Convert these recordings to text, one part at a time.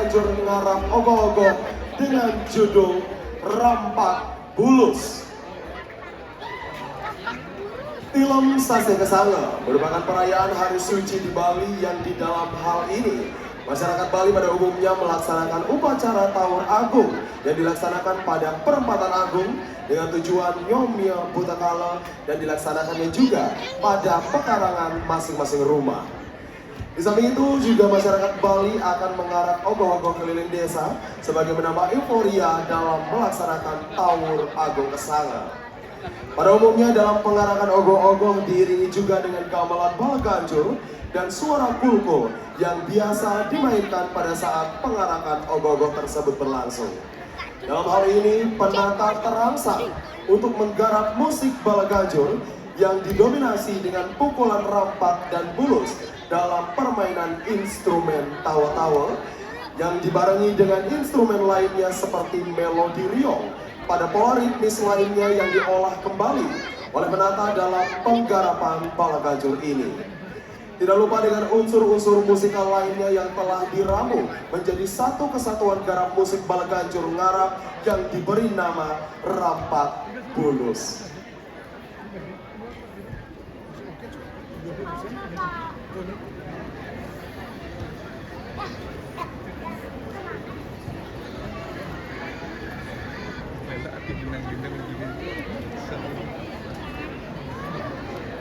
Balaganjur ngarap ogoh-ogoh dengan judul Rampak Bulus. Film Sase Kesanga merupakan perayaan hari suci di Bali yang di dalam hal ini masyarakat Bali pada umumnya melaksanakan upacara Tawur Agung yang dilaksanakan pada Perempatan Agung dengan tujuan Nyomia Butakala dan dilaksanakannya juga pada pekarangan masing-masing rumah. Di samping itu juga masyarakat Bali akan mengarak ogoh-ogoh keliling desa sebagai menambah euforia dalam melaksanakan Tawur Agung Kesanga. Pada umumnya dalam pengarakan ogoh-ogoh diiringi juga dengan gamelan Balaganjur dan suara kulko yang biasa dimainkan pada saat pengarakan ogoh-ogoh tersebut berlangsung. Dalam hal ini penata terangsang untuk menggarap musik Balaganjur yang didominasi dengan pukulan rampak dan bulus dalam permainan instrumen tawa-tawa yang dibarengi dengan instrumen lainnya seperti melodi riong pada pola ritmis lainnya yang diolah kembali oleh penata dalam penggarapan Balaganjur ini. Tidak lupa dengan unsur-unsur musikal lainnya yang telah diramu menjadi satu kesatuan garap musik Balaganjur ngarap yang diberi nama Rampak Bulus.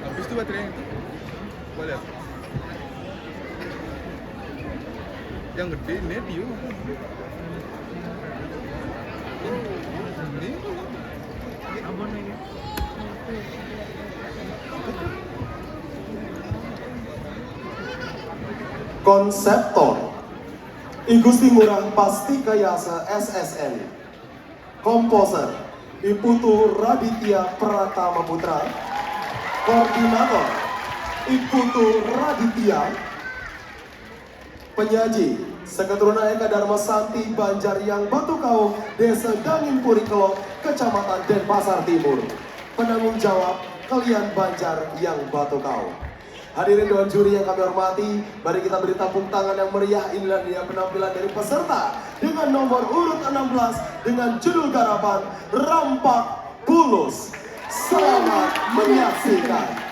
Habis itu baterainya itu boleh apa? Yang gede ini dia ini abon ini Konseptor I Gusti Ngurah Pastikayasa SSN. Komposer I Putu Raditya Pratama Putra. Koordinator I Putu Raditya. Penyaji Seketuruna Eka Dharma Santi Banjaryang Batukau, Desa Dangin Purikelo, Kecamatan Denpasar Timur. Penanggung jawab Kalian Banjar yang Batukau. Hadirin dewan juri yang kami hormati, mari kita beri tepuk tangan yang meriah. Inilah dia penampilan dari peserta dengan nomor urut 16 dengan judul garapan Rampak Bulus. Selamat menyaksikan.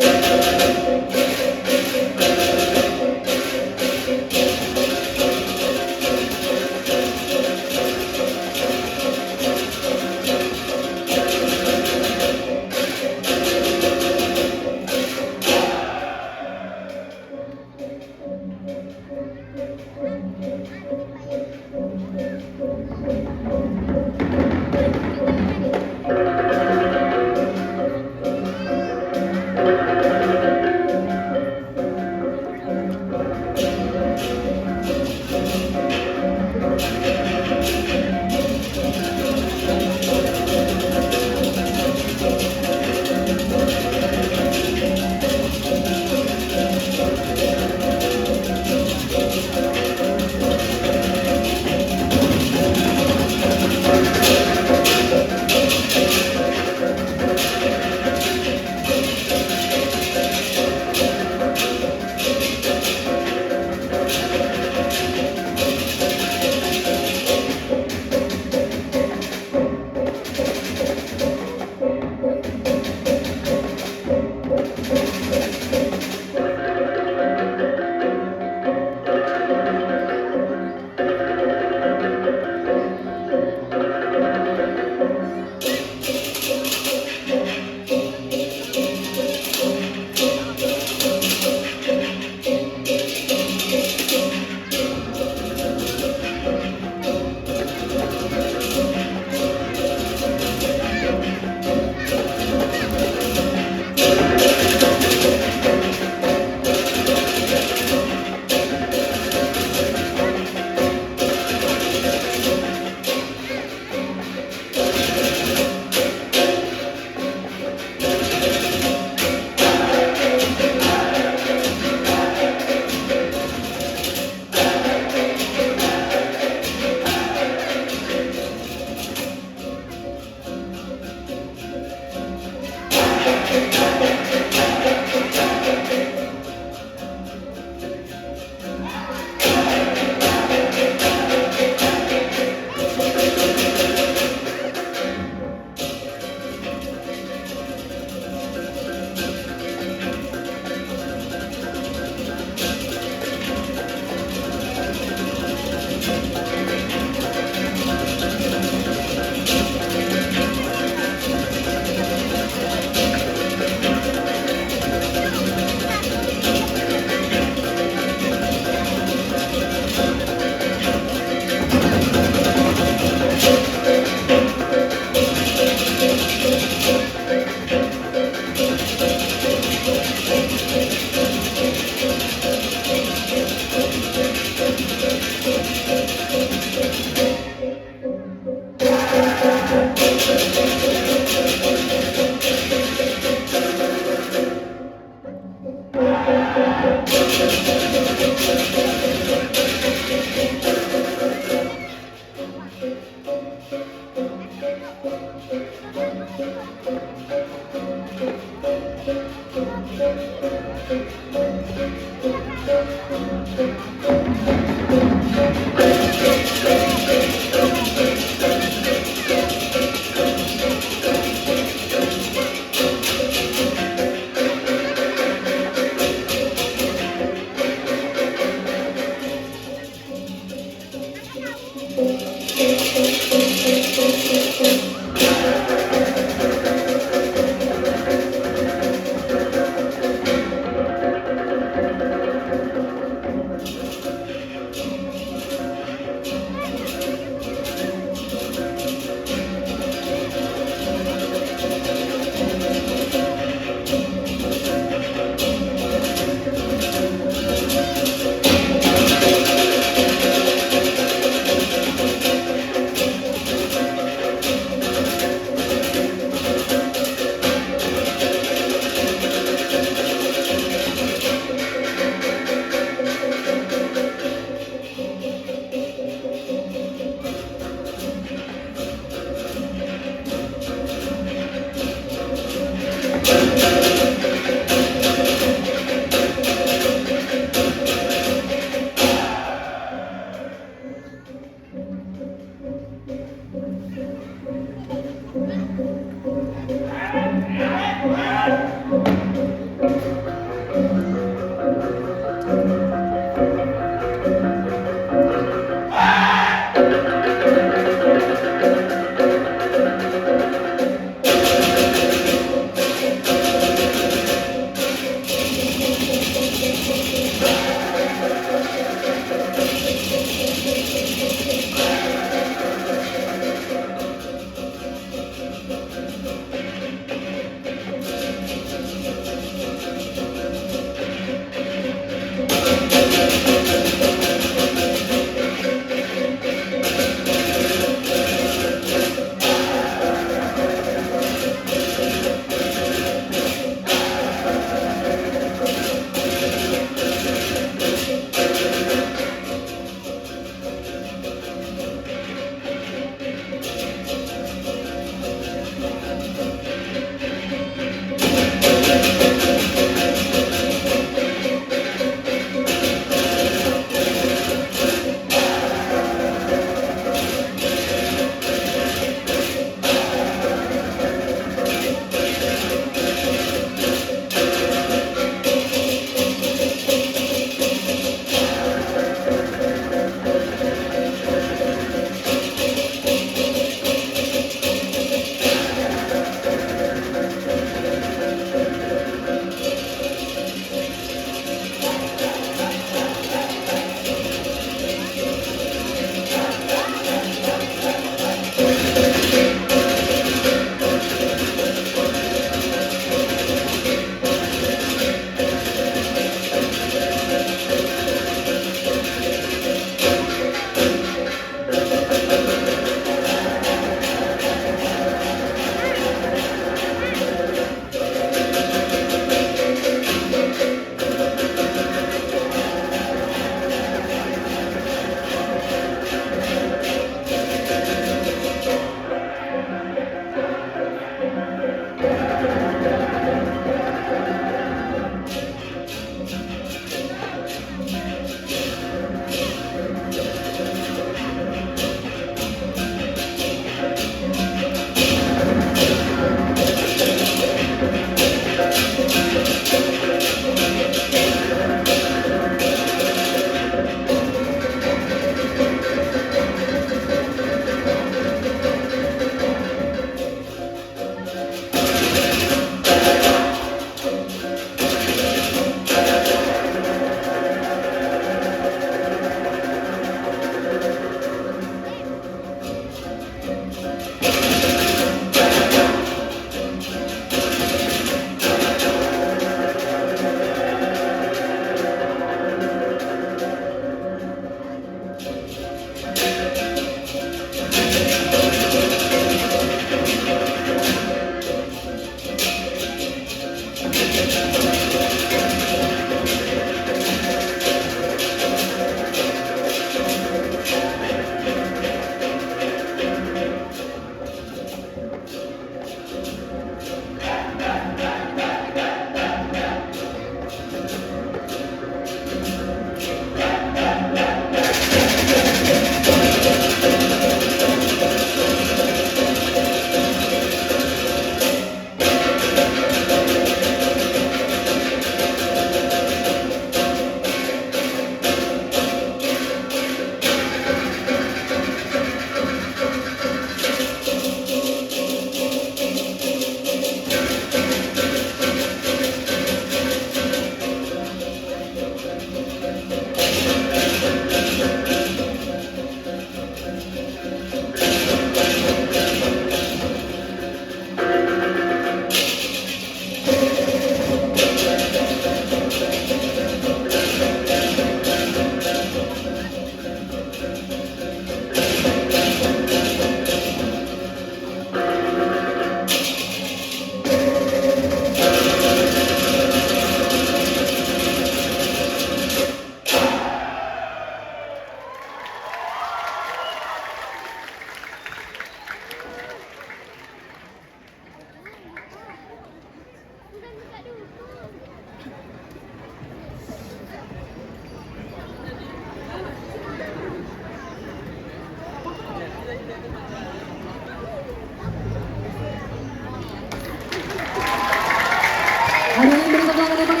Hadirin beri tepuk tangan yang paling